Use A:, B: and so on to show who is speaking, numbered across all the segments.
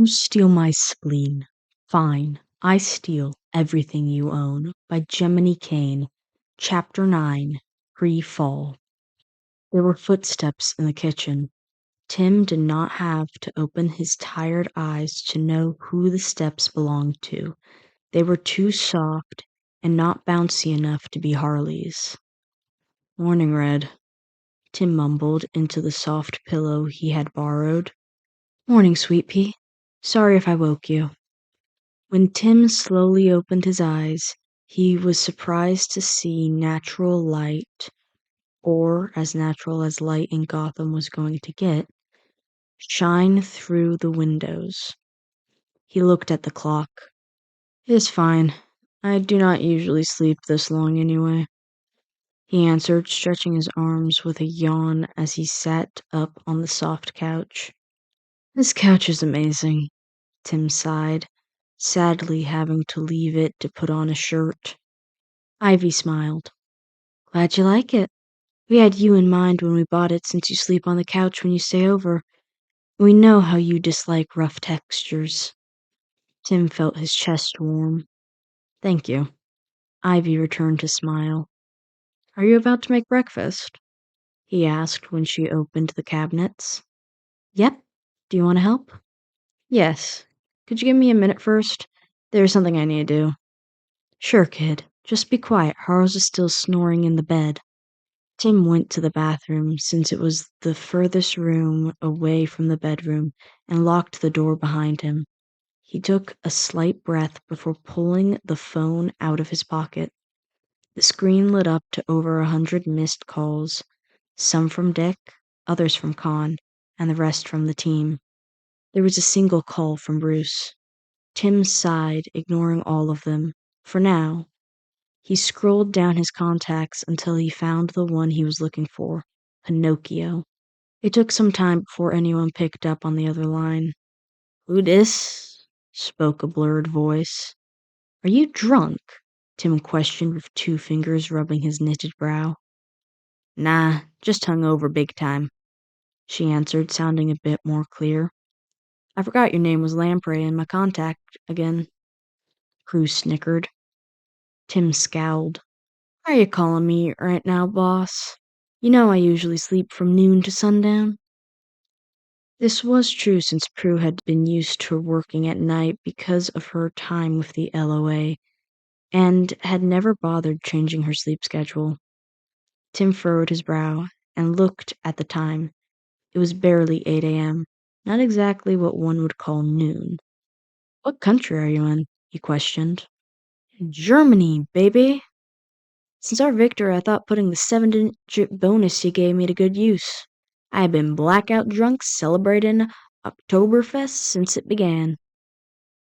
A: You steal my spleen. Fine, I steal everything you own. By Geminycain, Chapter 9, Pre-Fall. There were footsteps in the kitchen. Tim did not have to open his tired eyes to know who the steps belonged to. They were too soft and not bouncy enough to be Harley's. "Morning, Red," Tim mumbled into the soft pillow he had borrowed. "Morning, Sweet Pea. Sorry if I woke you." When Tim slowly opened his eyes, he was surprised to see natural light, or as natural as light in Gotham was going to get, shine through the windows. He looked at the clock. "It is fine. I do not usually sleep this long anyway," he answered, stretching his arms with a yawn as he sat up on the soft couch. "This couch is amazing," Tim sighed, sadly having to leave it to put on a shirt. Ivy smiled. "Glad you like it. We had you in mind when we bought it since you sleep on the couch when you stay over. We know how you dislike rough textures." Tim felt his chest warm. "Thank you." Ivy returned his smile. "Are you about to make breakfast?" he asked when she opened the cabinets. "Yep. Do you want to help?" "Yes. Could you give me a minute first? There's something I need to do." "Sure, kid. Just be quiet. Harles is still snoring in the bed." Tim went to the bathroom, since it was the furthest room away from the bedroom, and locked the door behind him. He took a slight breath before pulling the phone out of his pocket. The screen lit up to over 100 missed calls, some from Dick, others from Con, and the rest from the team. There was a single call from Bruce. Tim sighed, ignoring all of them, for now. He scrolled down his contacts until he found the one he was looking for, Pinocchio. It took some time before anyone picked up on the other line. "Who dis?" spoke a blurred voice. "Are you drunk?" Tim questioned with 2 fingers rubbing his knitted brow. "Nah, just hungover big time," she answered, sounding a bit more clear. "I forgot your name was Lamprey in my contact again." Crew snickered. Tim scowled. "Why are you calling me right now, boss? You know I usually sleep from noon to sundown." This was true since Prue had been used to working at night because of her time with the LOA, and had never bothered changing her sleep schedule. Tim furrowed his brow and looked at the time. It was barely 8 a.m., not exactly what one would call noon. "What country are you in?" he questioned. "Germany, baby. Since our victory, I thought putting the 7-digit bonus you gave me to good use. I have been blackout drunk celebrating Oktoberfest since it began."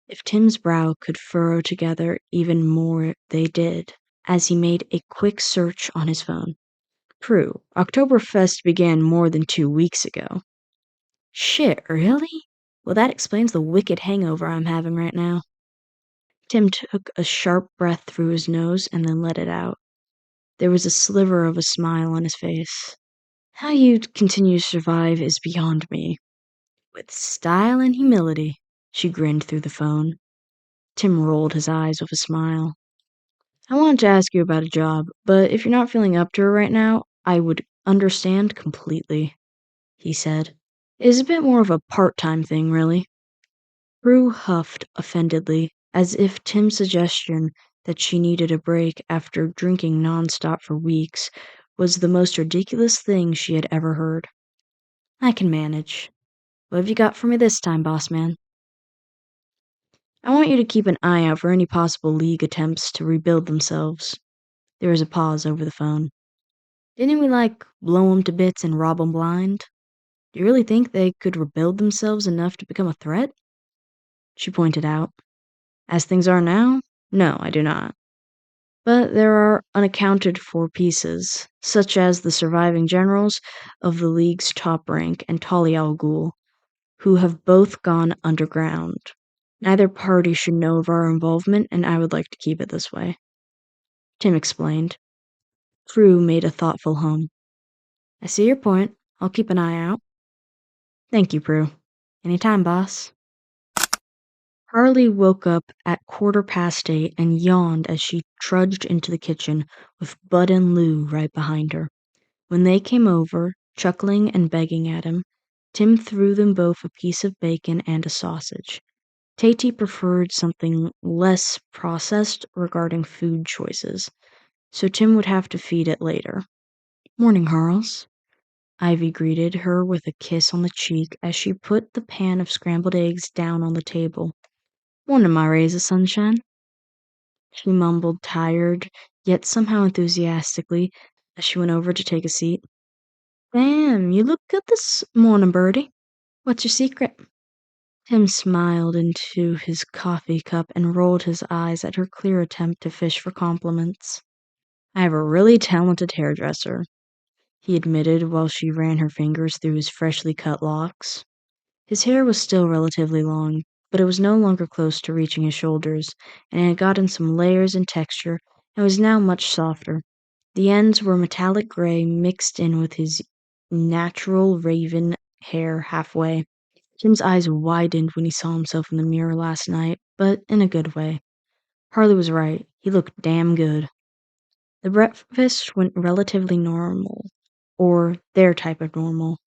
A: If Tim's brow could furrow together even more, they did, as he made a quick search on his phone. "Prue, Oktoberfest began more than 2 weeks ago." "Shit, really? Well, that explains the wicked hangover I'm having right now." Tim took a sharp breath through his nose and then let it out. There was a sliver of a smile on his face. "How you continue to survive is beyond me." "With style and humility," she grinned through the phone. Tim rolled his eyes with a smile. "I wanted to ask you about a job, but if you're not feeling up to it right now, I would understand completely," he said. "It is a bit more of a part-time thing, really." Prue huffed offendedly, as if Tim's suggestion that she needed a break after drinking nonstop for weeks was the most ridiculous thing she had ever heard. "I can manage. What have you got for me this time, boss man?" "I want you to keep an eye out for any possible League attempts to rebuild themselves." There was a pause over the phone. "Didn't we, blow 'em to bits and rob 'em blind? Do you really think they could rebuild themselves enough to become a threat?" She pointed out. "As things are now, no, I do not. But there are unaccounted for pieces, such as the surviving generals of the League's top rank and Talia al Ghul, who have both gone underground. Neither party should know of our involvement, and I would like to keep it this way." Tim explained. Prue made a thoughtful hum. "I see your point. I'll keep an eye out." "Thank you, Prue. Anytime, boss." Harley woke up at 8:15 and yawned as she trudged into the kitchen with Bud and Lou right behind her. When they came over, chuckling and begging at him, Tim threw them both a piece of bacon and a sausage. Tate preferred something less processed regarding food choices, so Tim would have to feed it later. "Morning, Harles." Ivy greeted her with a kiss on the cheek as she put the pan of scrambled eggs down on the table. "Morning, my rays of sunshine," she mumbled, tired, yet somehow enthusiastically, as she went over to take a seat. "Damn, you look good this morning, birdie. What's your secret?" Tim smiled into his coffee cup and rolled his eyes at her clear attempt to fish for compliments. "I have a really talented hairdresser," he admitted while she ran her fingers through his freshly cut locks. His hair was still relatively long, but it was no longer close to reaching his shoulders, and it had gotten some layers and texture and was now much softer. The ends were metallic gray mixed in with his natural raven hair halfway. Tim's eyes widened when he saw himself in the mirror last night, but in a good way. Harley was right. He looked damn good. The breakfast went relatively normal, or their type of normal.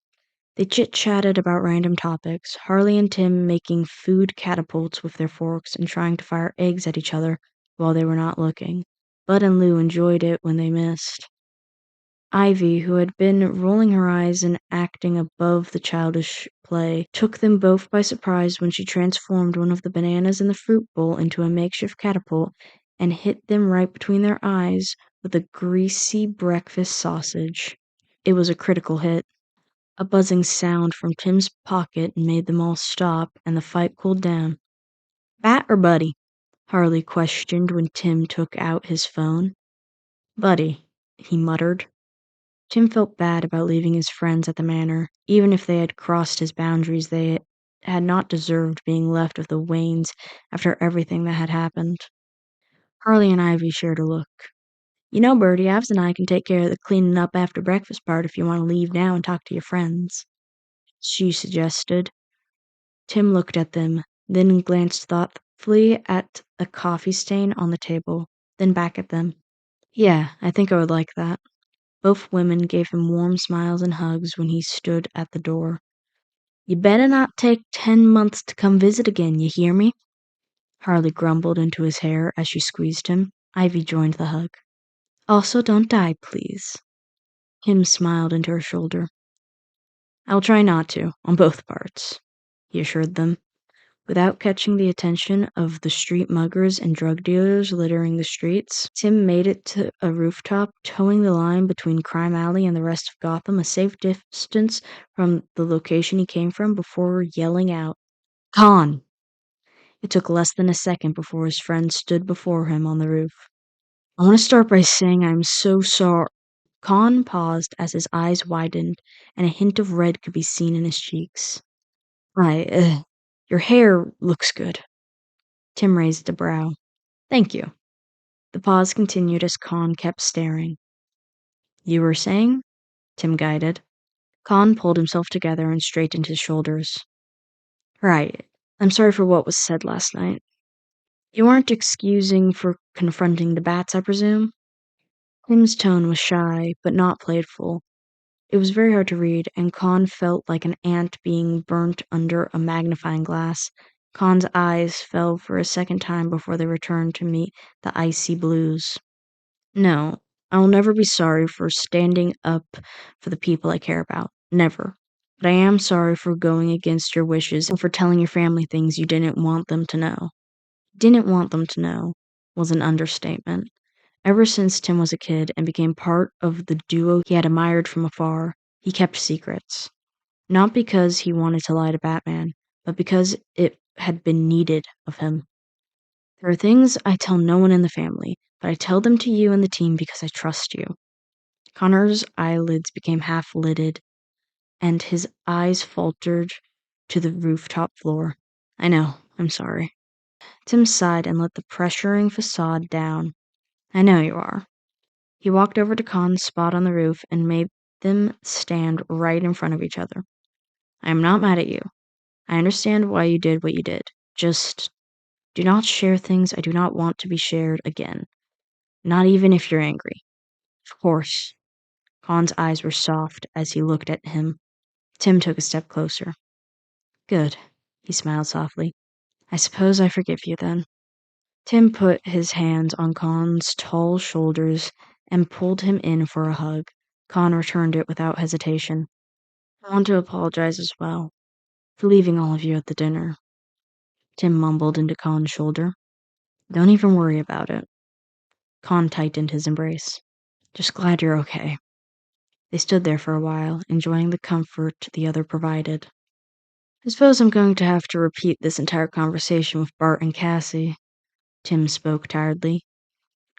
A: They chit-chatted about random topics, Harley and Tim making food catapults with their forks and trying to fire eggs at each other while they were not looking. Bud and Lou enjoyed it when they missed. Ivy, who had been rolling her eyes and acting above the childish play, took them both by surprise when she transformed one of the bananas in the fruit bowl into a makeshift catapult and hit them right between their eyes with a greasy breakfast sausage. It was a critical hit. A buzzing sound from Tim's pocket made them all stop, and the fight cooled down. "Bat or Buddy?" Harley questioned when Tim took out his phone. "Buddy," he muttered. Tim felt bad about leaving his friends at the manor. Even if they had crossed his boundaries, they had not deserved being left with the Waynes after everything that had happened. Harley and Ivy shared a look. "You know, Bertie, Avs and I can take care of the cleaning up after breakfast part if you want to leave now and talk to your friends," she suggested. Tim looked at them, then glanced thoughtfully at a coffee stain on the table, then back at them. "Yeah, I think I would like that." Both women gave him warm smiles and hugs when he stood at the door. "You better not take 10 months to come visit again, you hear me?" Harley grumbled into his hair as she squeezed him. Ivy joined the hug. "Also, don't die, please." Tim smiled into her shoulder. "I'll try not to, on both parts," he assured them. Without catching the attention of the street muggers and drug dealers littering the streets, Tim made it to a rooftop, towing the line between Crime Alley and the rest of Gotham a safe distance from the location he came from before yelling out, "Con!" It took less than a second before his friend stood before him on the roof. "I want to start by saying I'm so sorry." Con paused as his eyes widened, and a hint of red could be seen in his cheeks. Your hair looks good." Tim raised a brow. "Thank you." The pause continued as Con kept staring. "You were saying?" Tim guided. Con pulled himself together and straightened his shoulders. "Right. I'm sorry for what was said last night. You aren't excusing for confronting the bats, I presume?" Tim's tone was shy, but not playful. It was very hard to read, and Con felt like an ant being burnt under a magnifying glass. Con's eyes fell for a second time before they returned to meet the icy blues. "No, I'll never be sorry for standing up for the people I care about. Never. But I am sorry for going against your wishes and for telling your family things you didn't want them to know." "Didn't want them to know" was an understatement. Ever since Tim was a kid and became part of the duo he had admired from afar, he kept secrets. Not because he wanted to lie to Batman, but because it had been needed of him. "There are things I tell no one in the family, but I tell them to you and the team because I trust you." Connor's eyelids became half-lidded, and his eyes faltered to the rooftop floor. "I know, I'm sorry." Tim sighed and let the pressuring facade down. "I know you are." He walked over to Con's spot on the roof and made them stand right in front of each other. "I am not mad at you. I understand why you did what you did. Just Do not share things I do not want to be shared again. Not even if you're angry. Of course. Khan's eyes were soft as he looked at him. Tim took a step closer. Good, he smiled softly. I suppose I forgive you then. Tim put his hands on Khan's tall shoulders and pulled him in for a hug. Khan returned it without hesitation. I want to apologize as well for leaving all of you at the dinner. Tim mumbled into Khan's shoulder. Don't even worry about it. Khan tightened his embrace. Just glad you're okay. They stood there for a while, enjoying the comfort the other provided. I suppose I'm going to have to repeat this entire conversation with Bart and Cassie. Tim spoke tiredly.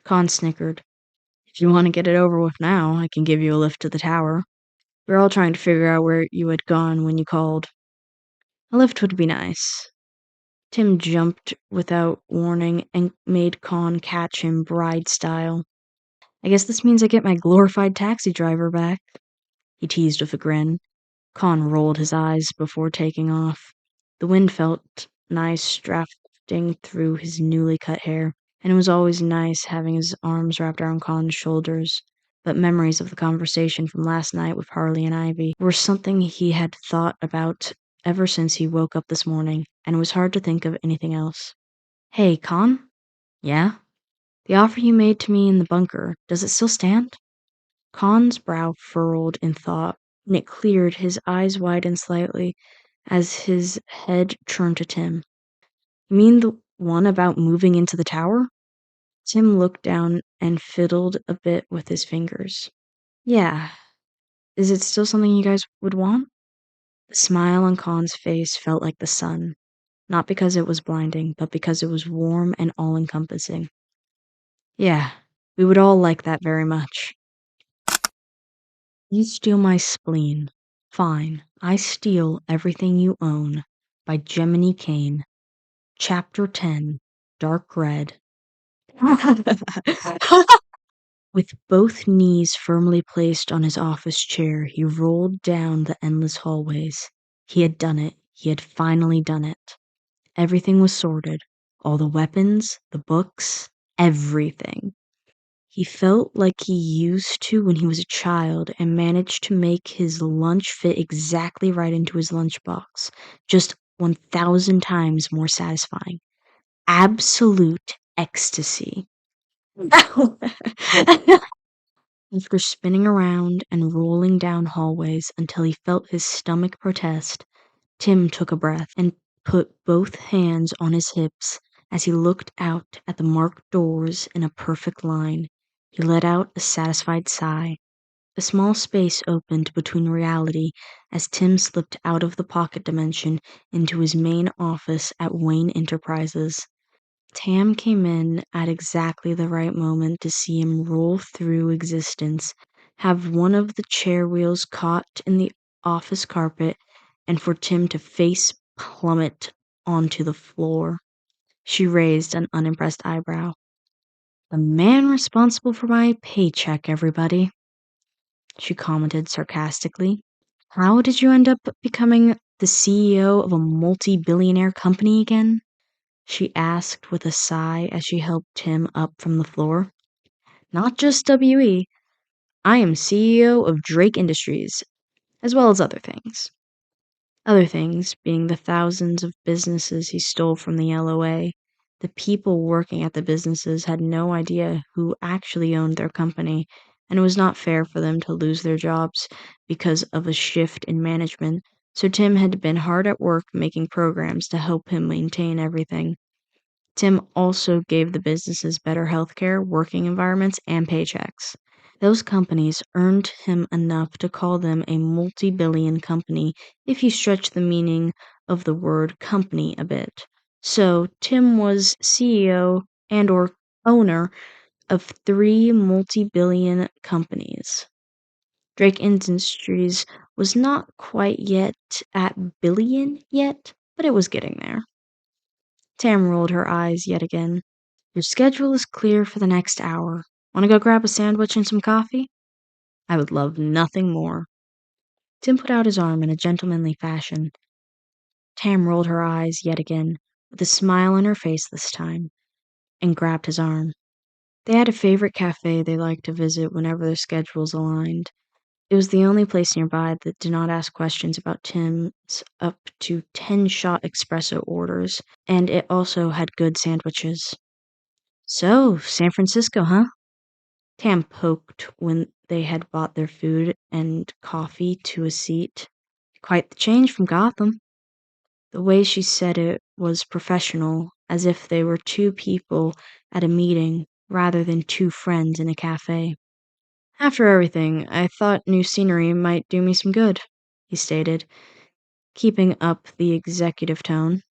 A: Khan snickered. If you want to get it over with now, I can give you a lift to the tower. We're all trying to figure out where you had gone when you called. A lift would be nice. Tim jumped without warning and made Khan catch him bride style. I guess this means I get my glorified taxi driver back, he teased with a grin. Khan rolled his eyes before taking off. The wind felt nice drafting through his newly cut hair, and it was always nice having his arms wrapped around Khan's shoulders. But memories of the conversation from last night with Harley and Ivy were something he had thought about ever since he woke up this morning, and it was hard to think of anything else. Hey, Khan? Yeah? The offer you made to me in the bunker, does it still stand? Khan's brow furrowed in thought. When it cleared, his eyes widened slightly as his head turned to Tim. You mean the one about moving into the tower? Tim looked down and fiddled a bit with his fingers. Yeah. Is it still something you guys would want? The smile on Khan's face felt like the sun, not because it was blinding, but because it was warm and all-encompassing. Yeah, we would all like that very much. You steal my spleen. Fine, I steal everything you own. By Geminycain. Chapter 10. Dark Red. With both knees firmly placed on his office chair, he rolled down the endless hallways. He had done it. He had finally done it. Everything was sorted. All the weapons, the books, everything. He felt like he used to when he was a child and managed to make his lunch fit exactly right into his lunchbox, just 1,000 times more satisfying. Absolute ecstasy. After spinning around and rolling down hallways until he felt his stomach protest, Tim took a breath and put both hands on his hips as he looked out at the marked doors in a perfect line. He let out a satisfied sigh. A small space opened between reality as Tim slipped out of the pocket dimension into his main office at Wayne Enterprises. Tam came in at exactly the right moment to see him roll through existence, have one of the chair wheels caught in the office carpet, and for Tim to face plummet onto the floor. She raised an unimpressed eyebrow. The man responsible for my paycheck, everybody, she commented sarcastically. How did you end up becoming the CEO of a multi-billionaire company again? She asked with a sigh as she helped him up from the floor. Not just WE. I am CEO of Drake Industries, as well as other things. Other things being the thousands of businesses he stole from the LOA. The people working at the businesses had no idea who actually owned their company, and it was not fair for them to lose their jobs because of a shift in management, so Tim had been hard at work making programs to help him maintain everything. Tim also gave the businesses better healthcare, working environments, and paychecks. Those companies earned him enough to call them a multi-billion company if you stretch the meaning of the word company a bit. So Tim was CEO and or owner of 3 multi-billion companies. Drake Industries was not quite yet at billion yet, but it was getting there. Tam rolled her eyes yet again. Your schedule is clear for the next hour. Want to go grab a sandwich and some coffee? I would love nothing more. Tim put out his arm in a gentlemanly fashion. Tam rolled her eyes yet again. with a smile on her face this time, and grabbed his arm. They had a favorite cafe they liked to visit whenever their schedules aligned. It was the only place nearby that did not ask questions about Tim's up to 10-shot espresso orders, and it also had good sandwiches. So, San Francisco, huh? Tam poked when they had bought their food and coffee to a seat. Quite the change from Gotham. The way she said it was professional, as if they were two people at a meeting rather than two friends in a cafe. After everything, I thought new scenery might do me some good, he stated, keeping up the executive tone.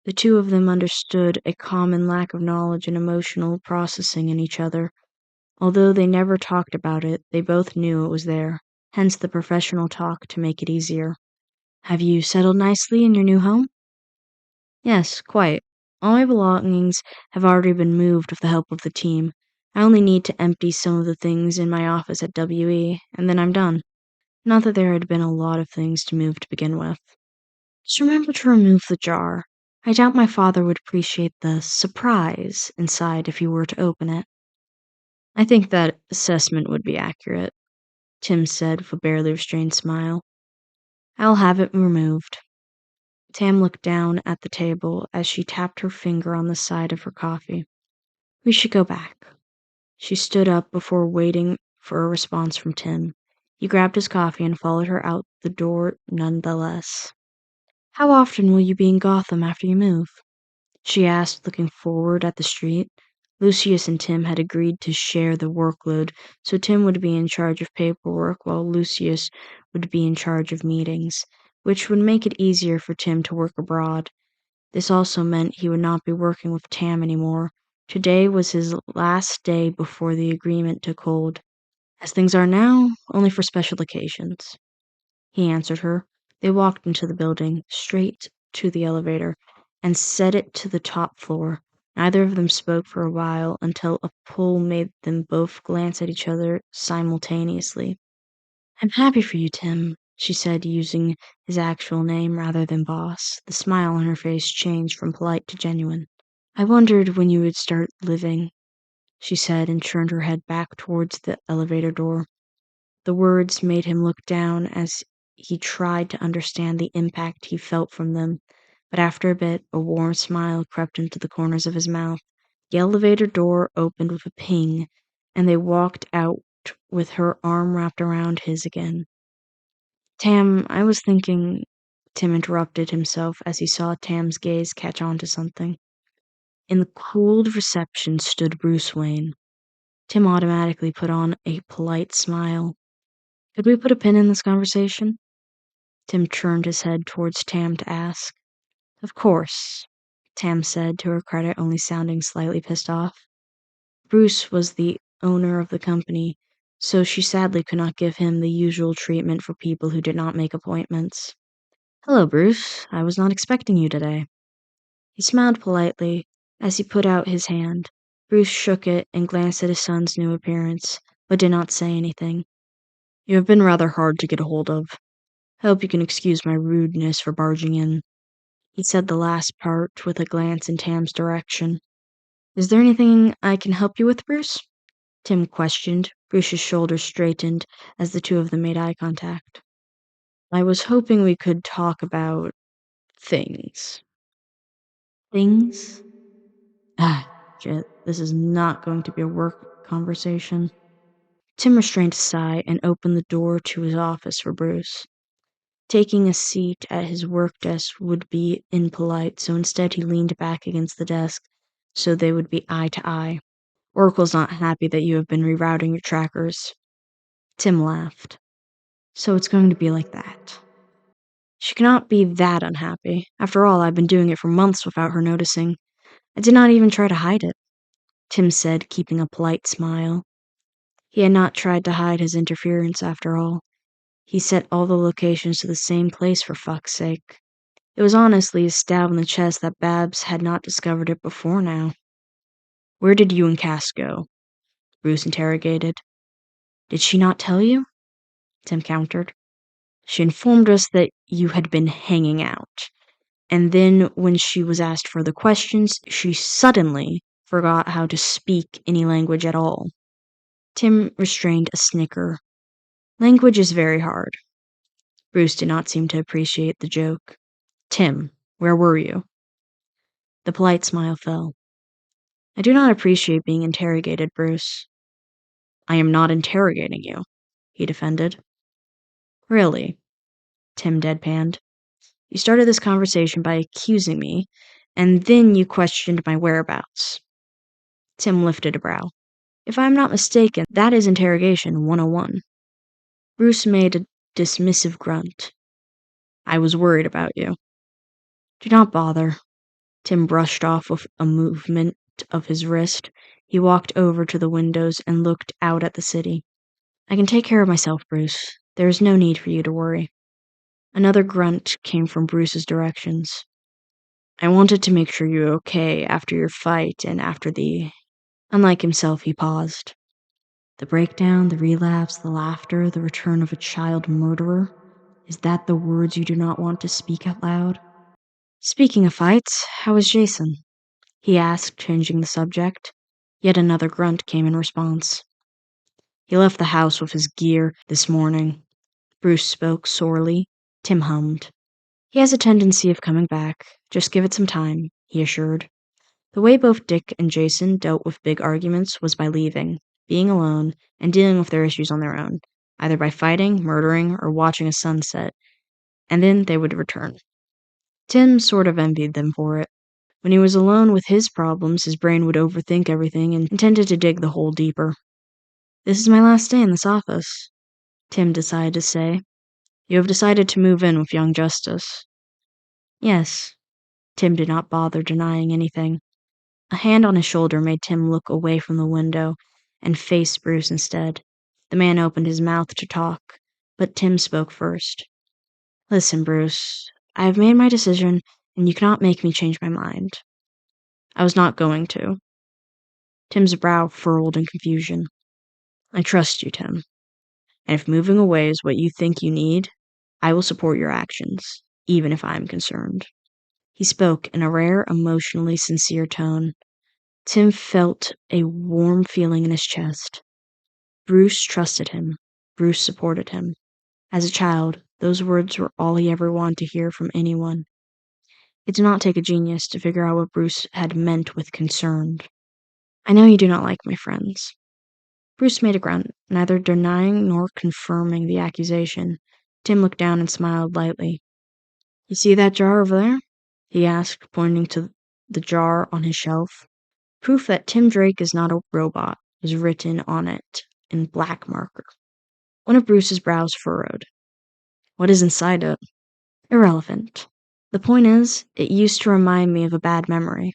A: The two of them understood a common lack of knowledge and emotional processing in each other. Although they never talked about it, they both knew it was there, hence the professional talk to make it easier. Have you settled nicely in your new home? Yes, quite. All my belongings have already been moved with the help of the team. I only need to empty some of the things in my office at WE, and then I'm done. Not that there had been a lot of things to move to begin with. Just remember to remove the jar. I doubt my father would appreciate the surprise inside if he were to open it. I think that assessment would be accurate, Tim said with a barely restrained smile. I'll have it removed. Tam looked down at the table as she tapped her finger on the side of her coffee. We should go back. She stood up before waiting for a response from Tim. He grabbed his coffee and followed her out the door nonetheless. How often will you be in Gotham after you move? She asked, looking forward at the street. Lucius and Tim had agreed to share the workload, so Tim would be in charge of paperwork while Lucius would be in charge of meetings, which would make it easier for Tim to work abroad. This also meant he would not be working with Tam anymore. Today was his last day before the agreement took hold. As things are now, only for special occasions. He answered her. They walked into the building, straight to the elevator, and set it to the top floor. Neither of them spoke for a while until a pull made them both glance at each other simultaneously. I'm happy for you, Tim, she said, using his actual name rather than boss. The smile on her face changed from polite to genuine. I wondered when you would start living, she said, and turned her head back towards the elevator door. The words made him look down as he tried to understand the impact he felt from them, but after a bit, a warm smile crept into the corners of his mouth. The elevator door opened with a ping, and they walked out with her arm wrapped around his again. Tam, I was thinking, Tim interrupted himself as he saw Tam's gaze catch on to something. In the cooled reception stood Bruce Wayne. Tim automatically put on a polite smile. Could we put a pin in this conversation? Tim turned his head towards Tam to ask. Of course, Tam said, to her credit only sounding slightly pissed off. Bruce was the owner of the company, so she sadly could not give him the usual treatment for people who did not make appointments. Hello, Bruce. I was not expecting you today. He smiled politely as he put out his hand. Bruce shook it and glanced at his son's new appearance, but did not say anything. You have been rather hard to get a hold of. I hope you can excuse my rudeness for barging in. He said the last part with a glance in Tam's direction. Is there anything I can help you with, Bruce? Tim questioned. Bruce's shoulders straightened as the two of them made eye contact. I was hoping we could talk about things. Things? Ah, shit. This is not going to be a work conversation. Tim restrained a sigh and opened the door to his office for Bruce. Taking a seat at his work desk would be impolite, so instead he leaned back against the desk so they would be eye to eye. Oracle's not happy that you have been rerouting your trackers. Tim laughed. So it's going to be like that. She cannot be that unhappy. After all, I've been doing it for months without her noticing. I did not even try to hide it, Tim said, keeping a polite smile. He had not tried to hide his interference after all. He set all the locations to the same place for fuck's sake. It was honestly a stab in the chest that Babs had not discovered it before now. Where did you and Cass go? Bruce interrogated. Did she not tell you? Tim countered. She informed us that you had been hanging out, And then, when she was asked further questions, she suddenly forgot how to speak any language at all. Tim restrained a snicker. Language is very hard. Bruce did not seem to appreciate the joke. Tim, where were you? The polite smile fell. I do not appreciate being interrogated, Bruce. I am not interrogating you, he defended. Really? Tim deadpanned. You started this conversation by accusing me, and then you questioned my whereabouts. Tim lifted a brow. If I am not mistaken, that is interrogation 101. Bruce made a dismissive grunt. I was worried about you. Do not bother. Tim brushed off with a movement of his wrist. He walked over to the windows and looked out at the city. I can take care of myself, Bruce. There is no need for you to worry. Another grunt came from Bruce's directions. I wanted to make sure you were okay after your fight and after the... Unlike himself, he paused. The breakdown, the relapse, the laughter, the return of a child murderer. Is that the words you do not want to speak out loud? Speaking of fights, how is Jason? He asked, changing the subject. Yet another grunt came in response. He left the house with his gear this morning. Bruce spoke sorely. Tim hummed. He has a tendency of coming back. Just give it some time, he assured. The way both Dick and Jason dealt with big arguments was by leaving, being alone, and dealing with their issues on their own, either by fighting, murdering, or watching a sunset, and then they would return. Tim sort of envied them for it. When he was alone with his problems, his brain would overthink everything and tended to dig the hole deeper. This is my last day in this office, Tim decided to say. You have decided to move in with young Justice. Yes. Tim did not bother denying anything. A hand on his shoulder made Tim look away from the window and face Bruce instead. The man opened his mouth to talk, but Tim spoke first. Listen, Bruce, I have made my decision, and you cannot make me change my mind. I was not going to. Tim's brow furrowed in confusion. I trust you, Tim. And if moving away is what you think you need, I will support your actions, even if I am concerned. He spoke in a rare, emotionally sincere tone. Tim felt a warm feeling in his chest. Bruce trusted him. Bruce supported him. As a child, those words were all he ever wanted to hear from anyone. It did not take a genius to figure out what Bruce had meant with concerned. I know you do not like my friends. Bruce made a grunt, neither denying nor confirming the accusation. Tim looked down and smiled lightly. You see that jar over there? He asked, pointing to the jar on his shelf. Proof that Tim Drake is not a robot was written on it in black marker. One of Bruce's brows furrowed. What is inside it? Irrelevant. The point is, it used to remind me of a bad memory.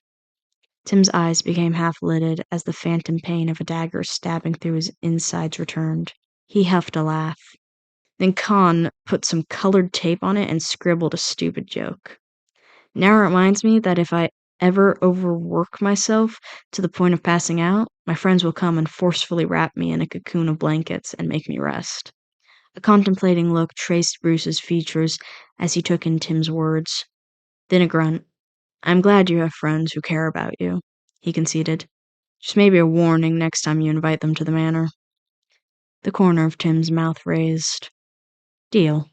A: Tim's eyes became half-lidded as the phantom pain of a dagger stabbing through his insides returned. He huffed a laugh. Then Khan put some colored tape on it and scribbled a stupid joke. Now it reminds me that if I ever overwork myself to the point of passing out, my friends will come and forcefully wrap me in a cocoon of blankets and make me rest. A contemplating look traced Bruce's features as he took in Tim's words. Then a grunt. I'm glad you have friends who care about you, he conceded. Just maybe a warning next time you invite them to the manor. The corner of Tim's mouth raised. Deal.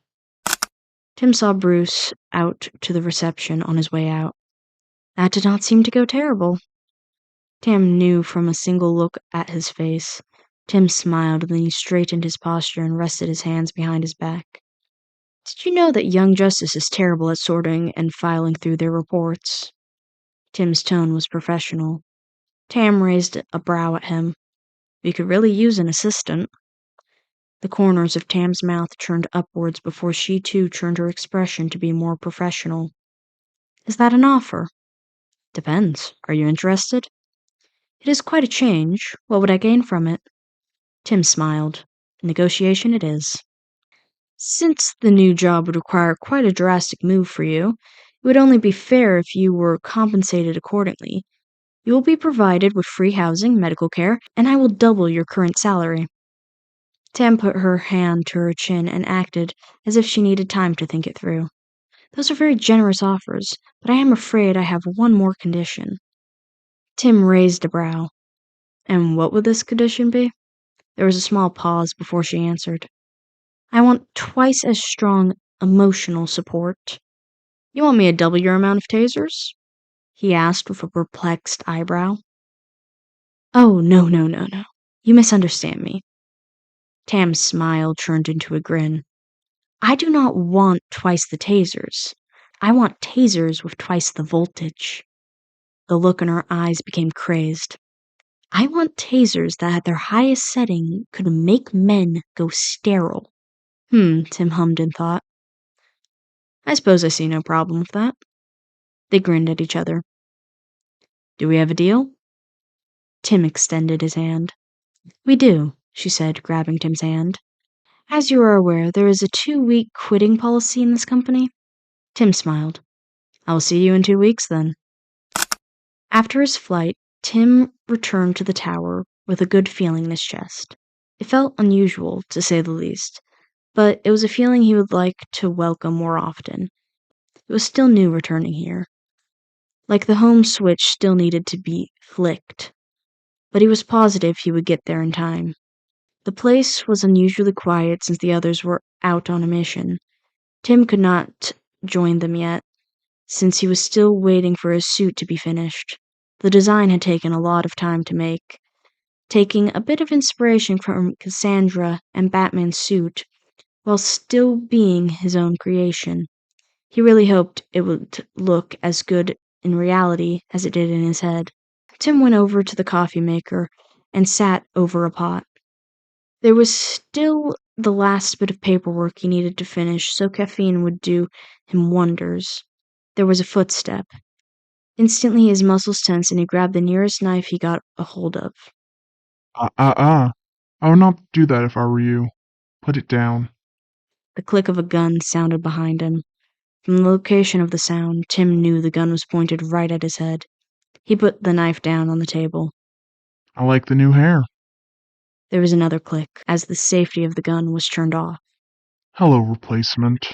A: Tim saw Bruce out to the reception on his way out. That did not seem to go terrible. Tim knew from a single look at his face. Tim smiled, then he straightened his posture and rested his hands behind his back. Did you know that young Justice is terrible at sorting and filing through their reports? Tim's tone was professional. Tam raised a brow at him. We could really use an assistant. The corners of Tam's mouth turned upwards before she too turned her expression to be more professional. Is that an offer? Depends. Are you interested? It is quite a change. What would I gain from it? Tim smiled. Negotiation it is. Since the new job would require quite a drastic move for you, it would only be fair if you were compensated accordingly. You will be provided with free housing, medical care, and I will double your current salary. Tam put her hand to her chin and acted as if she needed time to think it through. Those are very generous offers, but I am afraid I have one more condition. Tim raised a brow. And what would this condition be? There was a small pause before she answered. I want twice as strong emotional support. You want me to double your amount of tasers? He asked with a perplexed eyebrow. Oh, no. You misunderstand me. Tam's smile turned into a grin. I do not want twice the tasers. I want tasers with twice the voltage. The look in her eyes became crazed. I want tasers that at their highest setting could make men go sterile. Tim hummed in thought. I suppose I see no problem with that. They grinned at each other. Do we have a deal? Tim extended his hand. We do, she said, grabbing Tim's hand. As you are aware, there is a 2-week quitting policy in this company. Tim smiled. I will see you in 2 weeks, then. After his flight, Tim returned to the tower with a good feeling in his chest. It felt unusual, to say the least, but it was a feeling he would like to welcome more often. It was still new returning here. Like the home switch still needed to be flicked, but he was positive he would get there in time. The place was unusually quiet since the others were out on a mission. Tim could not join them yet, since he was still waiting for his suit to be finished. The design had taken a lot of time to make, taking a bit of inspiration from Cassandra and Batman's suit, while still being his own creation. He really hoped it would look as good in reality as it did in his head. Tim went over to the coffee maker and sat over a pot. There was still the last bit of paperwork he needed to finish, so caffeine would do him wonders. There was a footstep. Instantly his muscles tensed and he grabbed the nearest knife he got a hold of.
B: I would not do that if I were you. Put it down.
A: The click of a gun sounded behind him. From the location of the sound, Tim knew the gun was pointed right at his head. He put the knife down on the table.
B: I like the new hair.
A: There was another click as the safety of the gun was turned off.
B: Hello, replacement.